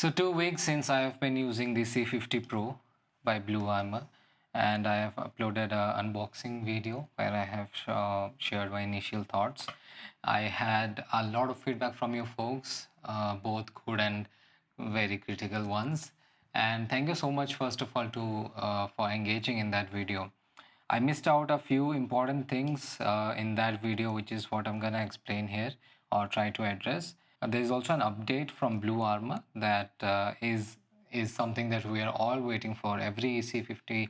So 2 weeks since I have been using the C50 Pro by Bluarmour, and I have uploaded an unboxing video where I have shared my initial thoughts. I had a lot of feedback from you folks, both good and very critical ones. And thank you so much, first of all, for engaging in that video. I missed out a few important things in that video, which is what I'm gonna explain here or try to address. There is also an update from Bluarmour that is something that we are all waiting for. Every C50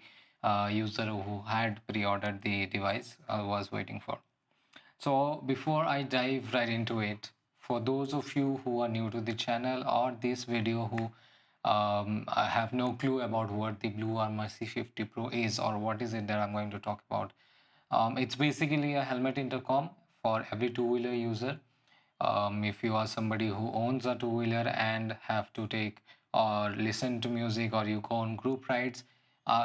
user who had pre-ordered the device was waiting for. So before I dive right into it, for those of you who are new to the channel or this video who have no clue about what the Bluarmour C50 Pro is or what is it that I'm going to talk about, it's basically a helmet intercom for every two-wheeler user. If you are somebody who owns a two-wheeler and have to take or listen to music, or you go on group rides,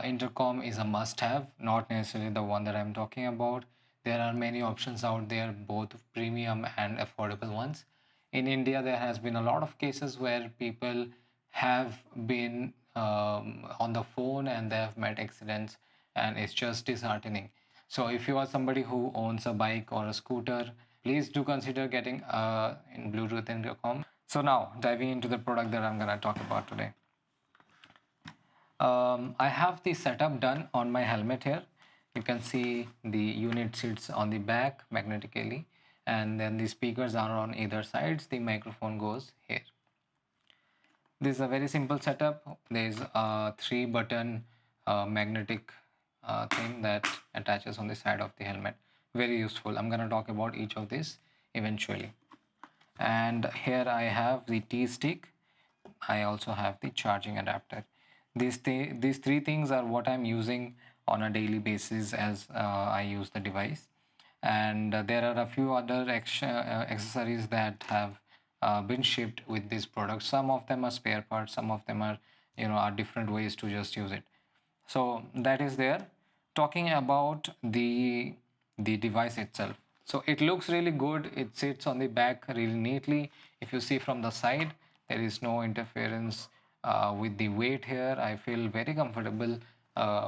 intercom is a must-have, not necessarily the one that I'm talking about. There are many options out there, both premium and affordable ones. In India, there has been a lot of cases where people have been on the phone and they have met accidents, and it's just disheartening. So if you are somebody who owns a bike or a scooter, please do consider getting in Bluetooth intercom. So now diving into the product that I'm going to talk about today. I have the setup done on my helmet here. You can see the unit sits on the back magnetically, and then the speakers are on either sides. The microphone goes here. This is a very simple setup. There is a 3-button magnetic thing that attaches on the side of the helmet. Very useful. I'm going to talk about each of these eventually. And here I have the T-stick. I also have the charging adapter. These three things are what I'm using on a daily basis as I use the device. And there are a few other accessories that have been shipped with this product. Some of them are spare parts, some of them are are different ways to just use it. So that is there. Talking about the device itself, so it looks really good. It sits on the back really neatly. If you see from the side, there is no interference with the weight here. I feel very comfortable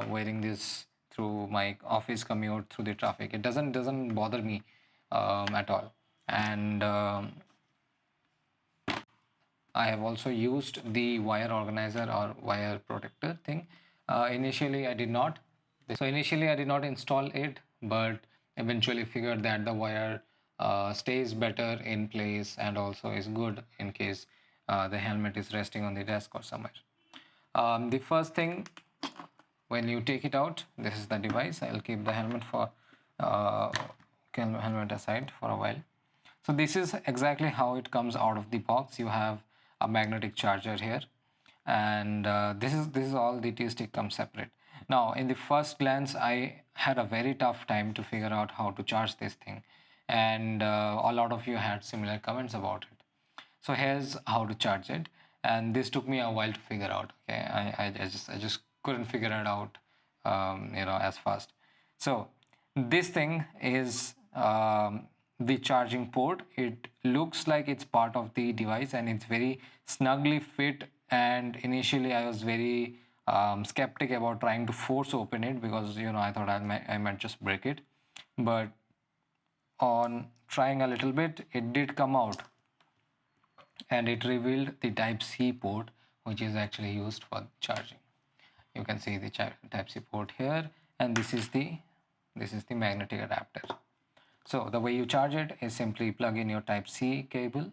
wearing this through my office commute, through the traffic. It doesn't bother me at all. And I have also used the wire organizer or wire protector thing. Initially I did not install it, but eventually figured that the wire stays better in place and also is good in case the helmet is resting on the desk or somewhere. The first thing, when you take it out, this is the device. I'll keep the helmet aside for a while. So this is exactly how it comes out of the box. You have a magnetic charger here, and this is all. The T-stick comes separate. Now, in the first glance, I had a very tough time to figure out how to charge this thing, and a lot of you had similar comments about it. So here's how to charge it, and this took me a while to figure out. Okay, I just couldn't figure it out, as fast. So this thing is the charging port. It looks like it's part of the device, and it's very snugly fit. And initially, I was very skeptic about trying to force open it because I thought I might just break it. But on trying a little bit, it did come out, and it revealed the Type-C port, which is actually used for charging. You can see the Type-C port here, and this is the magnetic adapter. So the way you charge it is simply plug in your Type-C cable,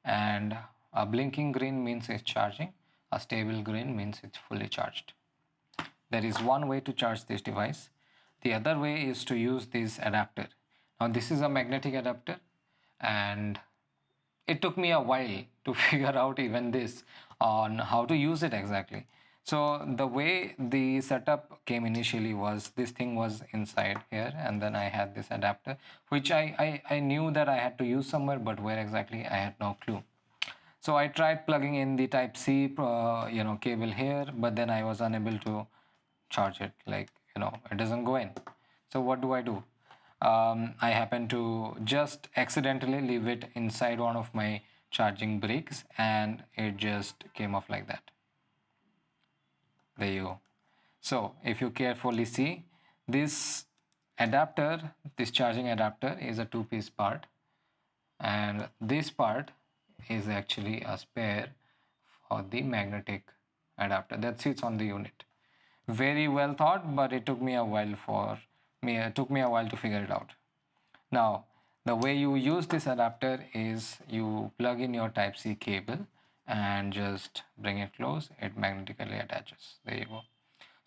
and a blinking green means it's charging. A stable green means it's fully charged. There is one way to charge this device. The other way is to use this adapter. Now this is a magnetic adapter, and it took me a while to figure out even this on how to use it exactly. So the way the setup came initially was this thing was inside here, and then I had this adapter, which I knew that I had to use somewhere, but where exactly I had no clue. So I tried plugging in the Type-C cable here, but then I was unable to charge it. It doesn't go in. So what do? I happen to just accidentally leave it inside one of my charging bricks, and it just came off like that. There you go. So if you carefully see, this adapter, this charging adapter is a two-piece part, and this part is actually a spare for the magnetic adapter that sits on the unit. Very well thought, but it took me a while to figure it out. Now, the way you use this adapter is you plug in your Type C cable and just bring it close, it magnetically attaches. There you go.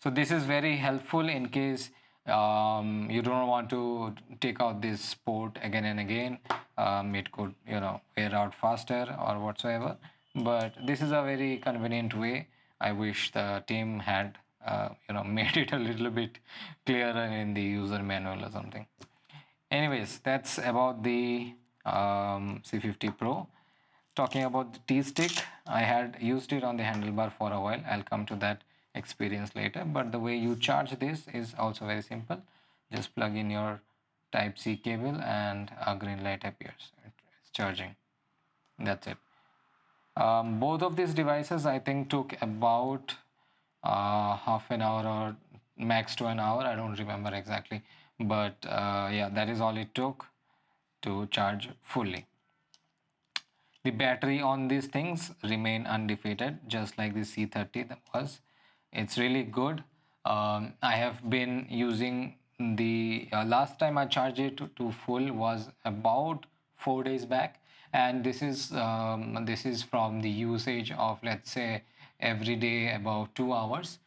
So this is very helpful in case you don't want to take out this port again and again. It could, wear out faster or whatsoever. But this is a very convenient way. I wish the team had, made it a little bit clearer in the user manual or something. Anyways, that's about the C50 Pro. Talking about the T-stick, I had used it on the handlebar for a while. I'll come to that experience later. But the way you charge this is also very simple. Just plug in your Type-C cable and a green light appears. It's charging. That's it. Both of these devices, I think, took about half an hour or max to an hour. I don't remember exactly. But yeah, that is all it took to charge fully. The battery on these things remain undefeated, just like the C30 was. It's really good. I have been using the last time I charged it to full was about 4 days back, and this is from the usage of, let's say, every day about 2 hours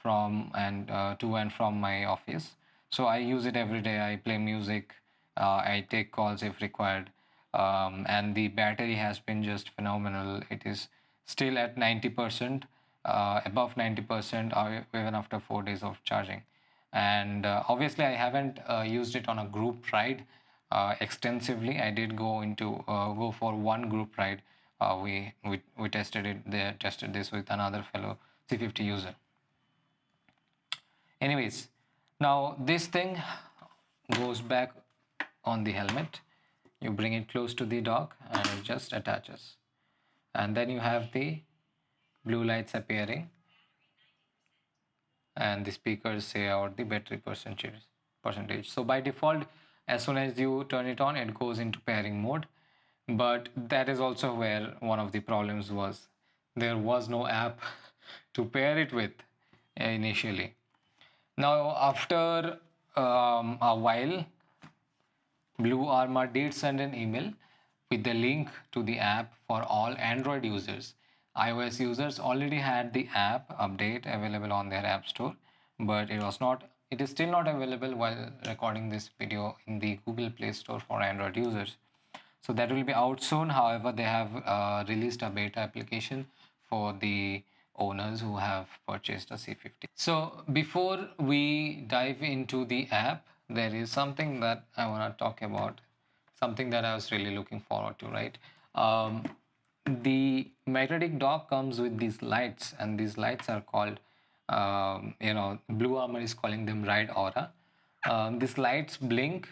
to and from my office. So I use it every day. I play music, I take calls if required, and the battery has been just phenomenal. It is still at 90%, above 90%, even after 4 days of charging. And obviously, I haven't used it on a group ride extensively. I did go for one group ride. We tested this with another fellow C50 user. Anyways, now this thing goes back on the helmet. You bring it close to the dock and it just attaches. And then you have the blue lights appearing, and the speakers say out the battery percentage. So by default, as soon as you turn it on, it goes into pairing mode. But that is also where one of the problems was. There was no app to pair it with initially. Now, after a while, Bluarmour did send an email with the link to the app for all Android users. iOS users already had the app update available on their app store, but it is still not available while recording this video in the Google Play Store for Android users. So that will be out soon. However, they have released a beta application for the owners who have purchased a C50. So before we dive into the app, there is something that I want to talk about, something that I was really looking forward to, right? The magnetic dock comes with these lights, and these lights are called, Bluarmour is calling them Ride Aura. These lights blink.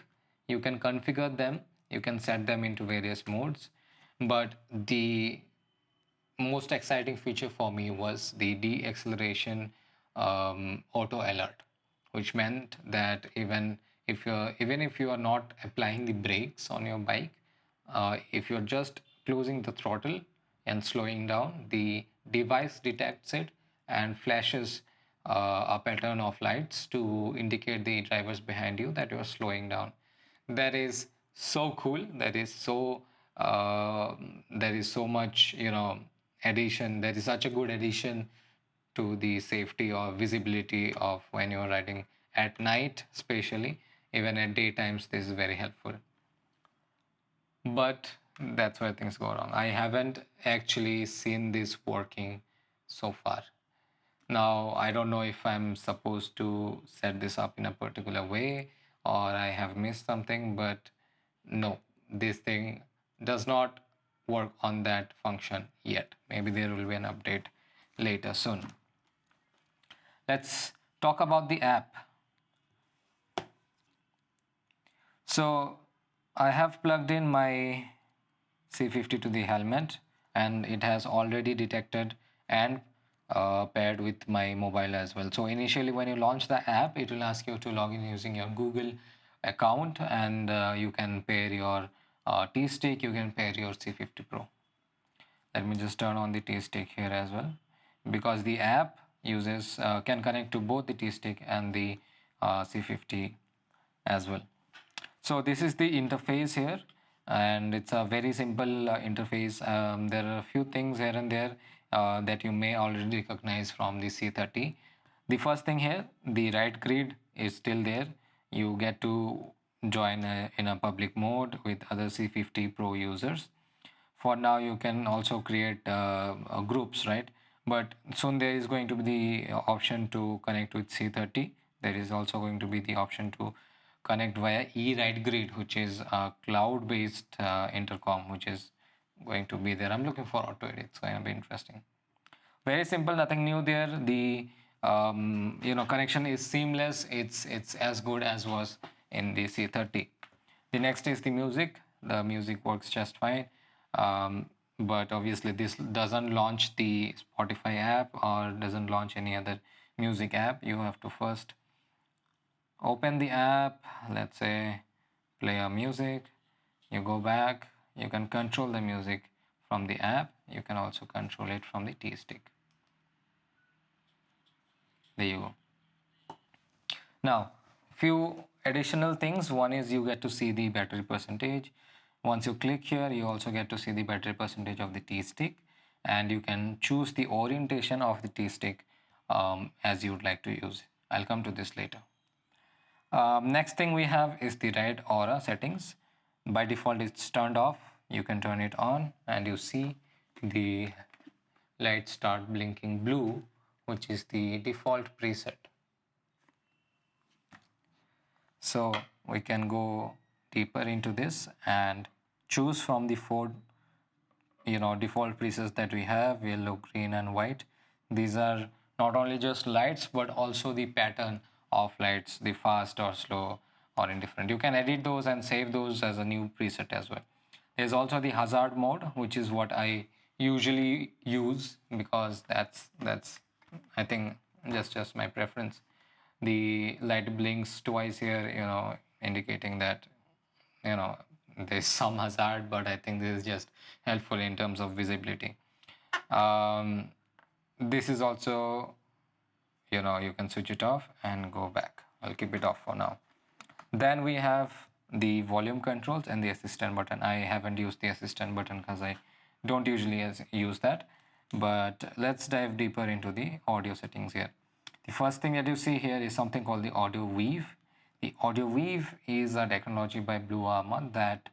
You can configure them. You can set them into various modes. But the most exciting feature for me was the de-acceleration auto alert, which meant that even if you are not applying the brakes on your bike, if you're just closing the throttle and slowing down, the device detects it and flashes a pattern of lights to indicate the drivers behind you that you're slowing down. That is so cool. That is so there is so much, addition. That is such a good addition to the safety or visibility of when you're riding at night, especially. Even at daytimes, this is very helpful. But that's where things go wrong. I haven't actually seen this working so far. Now, I don't know if I'm supposed to set this up in a particular way or I have missed something, but no, this thing does not work on that function yet. Maybe there will be an update later soon. Let's talk about the app. So I have plugged in my C50 to the helmet, and it has already detected and paired with my mobile as well. So initially when you launch the app, it will ask you to log in using your Google account, and you can pair your T-Stick, you can pair your C50 Pro. Let me just turn on the T-Stick here as well, because the app uses can connect to both the T-Stick and the C50 as well. So this is the interface here, and it's a very simple interface. There are a few things here and there that you may already recognize from the C30. The first thing here, the right grid is still there. You get to join in a public mode with other C50 Pro users. For now, you can also create groups, right? But soon there is going to be the option to connect with C30. There is also going to be the option to connect via e-ride grid, which is a cloud-based intercom, which is going to be there. I'm looking forward to it. It's going to be interesting. Very simple, nothing new there. The connection is seamless. It's as good as was in the C30. The next is the music. The music works just fine, but obviously this doesn't launch the Spotify app or doesn't launch any other music app. You have to first open the app, let's say play a music, you go back, you can control the music from the app, you can also control it from the T-Stick. There you go. Now, few additional things. One is you get to see the battery percentage. Once you click here, you also get to see the battery percentage of the T-Stick, and you can choose the orientation of the T-Stick as you would like to use. I'll come to this later. Next thing we have is the red aura settings. By default, it's turned off. You can turn it on and you see the lights start blinking blue, which is the default preset. So we can go deeper into this and choose from the four default presets that we have: yellow, green and white. These are not only just lights but also the pattern of lights, the fast or slow or indifferent. You can edit those and save those as a new preset as well. There's also the hazard mode, which is what I usually use because that's I think just my preference. The light blinks twice here, indicating that there's some hazard, but I think this is just helpful in terms of visibility. This is also, you can switch it off and go back. I'll keep it off for now. Then we have the volume controls and the assistant button. I haven't used the assistant button because I don't usually use that, but let's dive deeper into the audio settings here. The first thing that you see here is something called the audio weave. The audio weave is a technology by Bluarmour that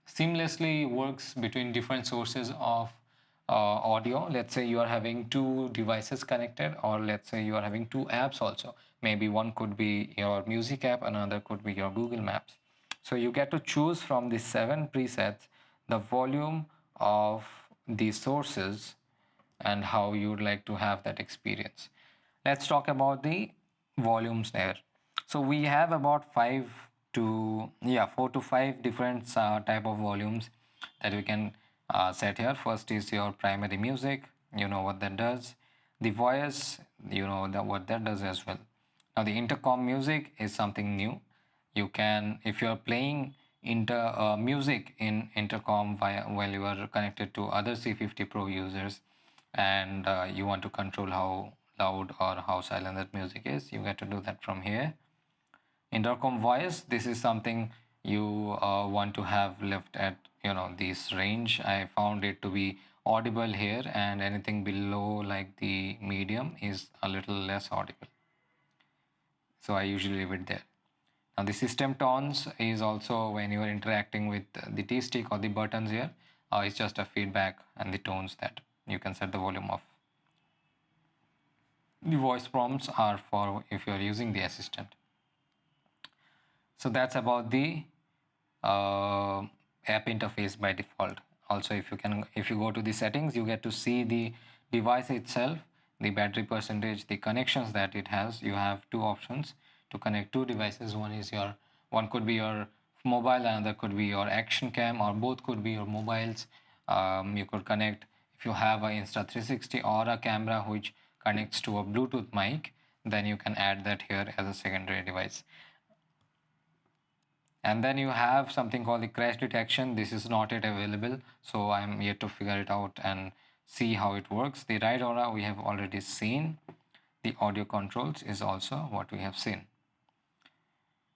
seamlessly works between different sources of audio. Let's say you are having two devices connected, or let's say you are having two apps also. Maybe one could be your music app, another could be your Google Maps. So you get to choose from the 7 presets the volume of the sources and how you would like to have that experience. Let's talk about the volumes there. So we have about 4 to 5 different type of volumes that we can set here. First is your primary music, you know what that does. The voice, you know what that does as well. Now the intercom music is something new. You can, if you're playing music in intercom while you are connected to other C50 Pro users, and you want to control how loud or how silent that music is, you get to do that from here. Intercom voice, this is something you want to have left at this range. I found it to be audible here, and anything below like the medium is a little less audible, so I usually leave it there. Now the system tones is also when you are interacting with the T-Stick or the buttons here. It's just a feedback and the tones that you can set the volume of. The voice prompts are for if you are using the assistant. So that's about the app interface by default. Also, if you go to the settings, you get to see the device itself, the battery percentage, the connections that it has. You have two options to connect two devices. One could be your mobile, another could be your action cam, or both could be your mobiles. You could connect if you have a Insta360 or a camera which connects to a Bluetooth mic, then you can add that here as a secondary device. And then you have something called the crash detection. This is not yet available, so I'm yet to figure it out and see how it works. The ride aura we have already seen. The audio controls is also what we have seen.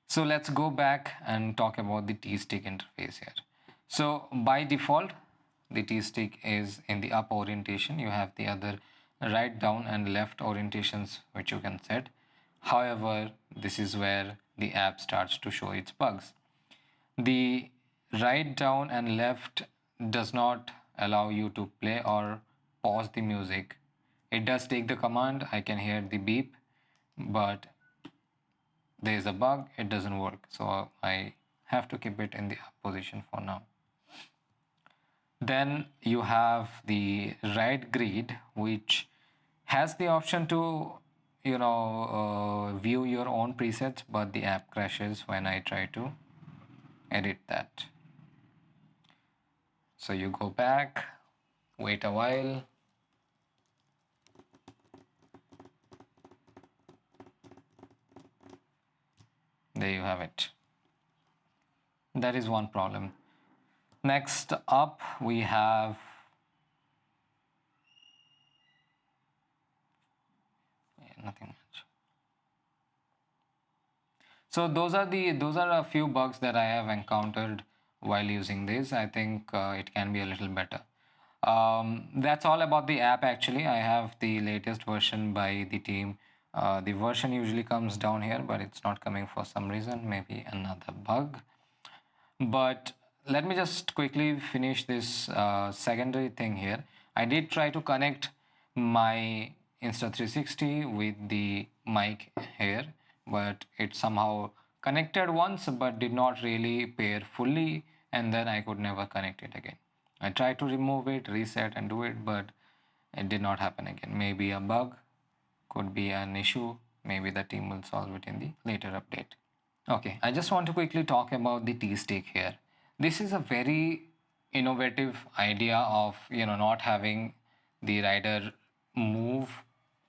So let's go back and talk about the T-stick interface here. So by default, the T-stick is in the up orientation. You have the other right, down and left orientations which you can set. However, this is where the app starts to show its bugs. The right, down and left does not allow you to play or pause the music. It does take the command. I can hear the beep, but there is a bug, it doesn't work, so I have to keep it in the up position for now. Then you have the right grid, which has the option to view your own presets, but the app crashes when I try to edit that. So you go back, wait a while. There you have it. That is one problem. Next up, we have nothing much. So those are a few bugs that I have encountered while using this. I think it can be a little better. That's all about the app. Actually, I have the latest version by the team. The version usually comes down here, but it's not coming for some reason, maybe another bug. But let me just quickly finish this secondary thing here. I did try to connect my Insta360 with the mic here, but it somehow connected once but did not really pair fully, and then I could never connect it again. I tried to remove it, reset and do it, but it did not happen again. Maybe a bug, could be an issue. Maybe the team will solve it in the later update. Okay, I just want to quickly talk about the T-stick here. This is a very innovative idea of not having the rider move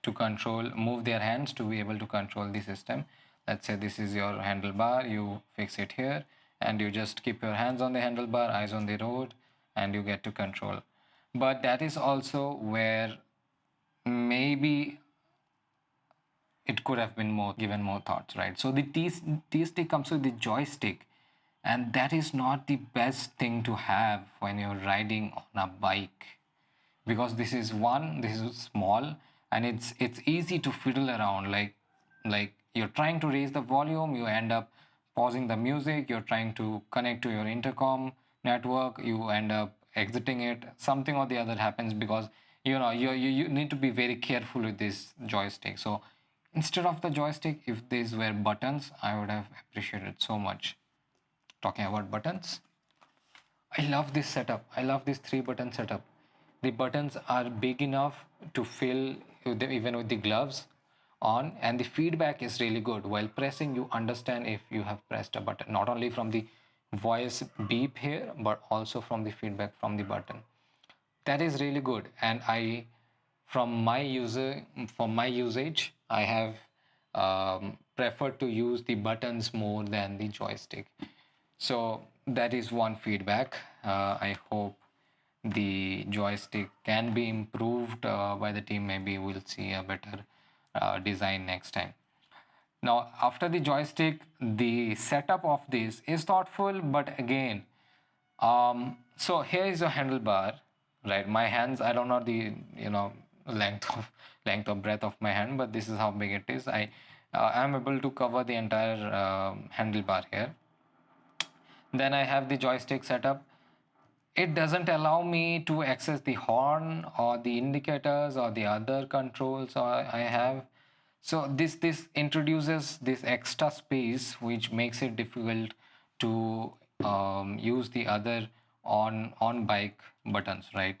their hands to be able to control the system. Let's say this is your handlebar, you fix it here and you just keep your hands on the handlebar, eyes on the road, and you get to control. But that is also where maybe it could have been given more thoughts, right? So the T-stick comes with the joystick, and that is not the best thing to have when you're riding on a bike, because this is small and it's easy to fiddle around. Like you're trying to raise the volume, you end up pausing the music. You're trying to connect to your intercom network, you end up exiting it. Something or the other happens, because you need to be very careful with this joystick. So instead of the joystick, if these were buttons, I would have appreciated so much. Talking about buttons, I love this setup. I love this 3-button setup. The buttons are big enough to fill even with the gloves on, and the feedback is really good. While pressing, you understand if you have pressed a button, not only from the voice beep here, but also from the feedback from the button. That is really good. And for my usage, I have preferred to use the buttons more than the joystick. So that is one feedback. I hope the joystick can be improved by the team. Maybe we'll see a better design next time. Now, after the joystick, the setup of this is thoughtful, but again, so here is your handlebar, right? My hands, I don't know the length of breadth of my hand, but this is how big it is. I am able to cover the entire handlebar here. Then I have the joystick setup. It doesn't allow me to access the horn or the indicators or the other controls I have. So this introduces this extra space, which makes it difficult to use the other on bike buttons, right?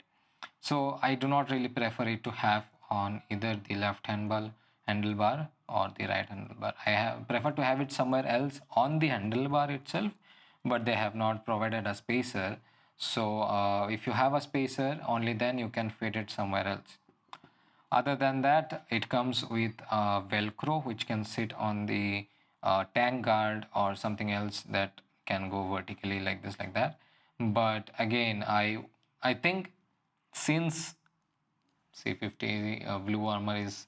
So I do not really prefer it to have on either the left handlebar or the right handlebar. I have prefer to have it somewhere else on the handlebar itself, but they have not provided a spacer. So if you have a spacer, only then you can fit it somewhere else. Other than that, it comes with Velcro, which can sit on the tank guard or something else that can go vertically like this, like that. But again, I think since C50 Bluarmour is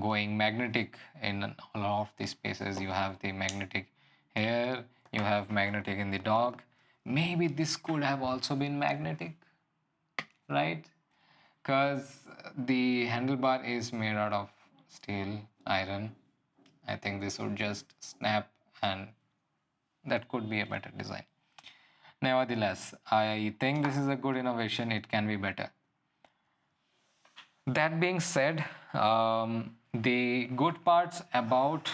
going magnetic in a lot of these spaces, you have the magnetic here, you have magnetic in the dog. Maybe this could have also been magnetic, right? Because the handlebar is made out of steel, iron. I think this would just snap, and that could be a better design. Nevertheless, I think this is a good innovation. It can be better. That being said, the good parts about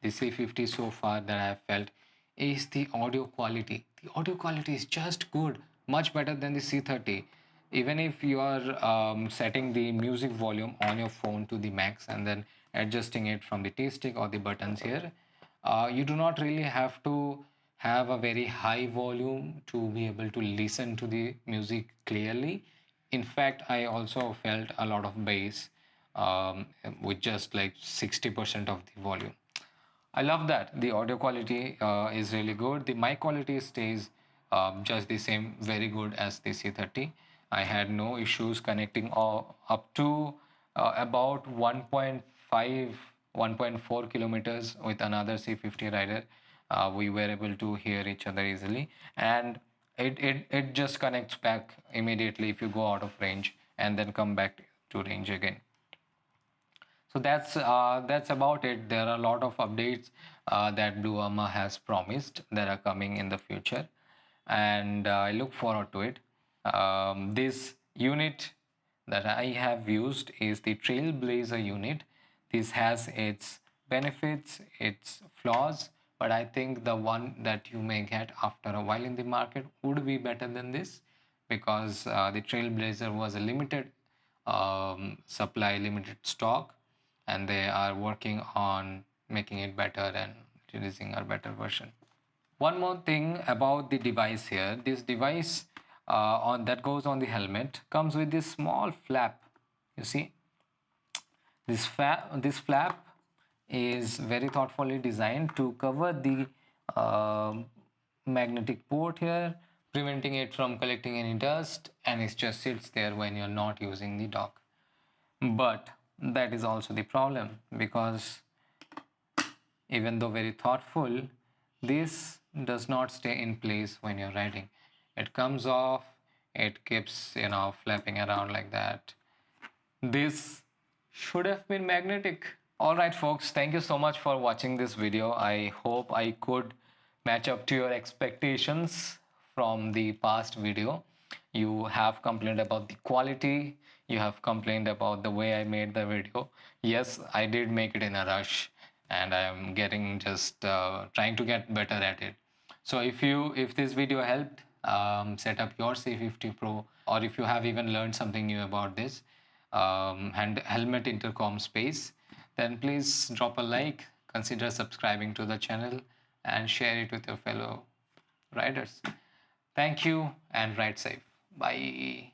the C50 so far that I have felt is the audio quality. The audio quality is just good, much better than the C30. Even if you are setting the music volume on your phone to the max and then adjusting it from the T stick or the buttons here, you do not really have to have a very high volume to be able to listen to the music clearly. In fact, I also felt a lot of bass with just like 60% of the volume. I love that. The audio quality is really good. The mic quality stays just the same, very good as the C30. I had no issues connecting up to about 1.5, 1.4 kilometers with another C50 rider. We were able to hear each other easily, and it just connects back immediately if you go out of range and then come back to range again. So that's about it. There are a lot of updates that Bluarmour has promised that are coming in the future, and I look forward to it. This unit that I have used is the Trailblazer unit. This has its benefits, its flaws, but I think the one that you may get after a while in the market would be better than this, because the Trailblazer was a limited supply, limited stock, and they are working on making it better and releasing a better version. One more thing about the device here. This device on that goes on the helmet comes with this small flap. You see, this flap is very thoughtfully designed to cover the magnetic port here, preventing it from collecting any dust, and it just sits there when you're not using the dock. But that is also the problem, because even though very thoughtful, this does not stay in place when you're riding. It comes off, it keeps, flapping around like that. This should have been magnetic. Alright folks, thank you so much for watching this video. I hope I could match up to your expectations from the past video. You have complained about the quality, you have complained about the way I made the video. Yes, I did make it in a rush, and I am getting just trying to get better at it. So if this video helped set up your C50 Pro, or if you have even learned something new about this helmet intercom space, then please drop a like, consider subscribing to the channel, and share it with your fellow riders. Thank you, and ride safe. Bye.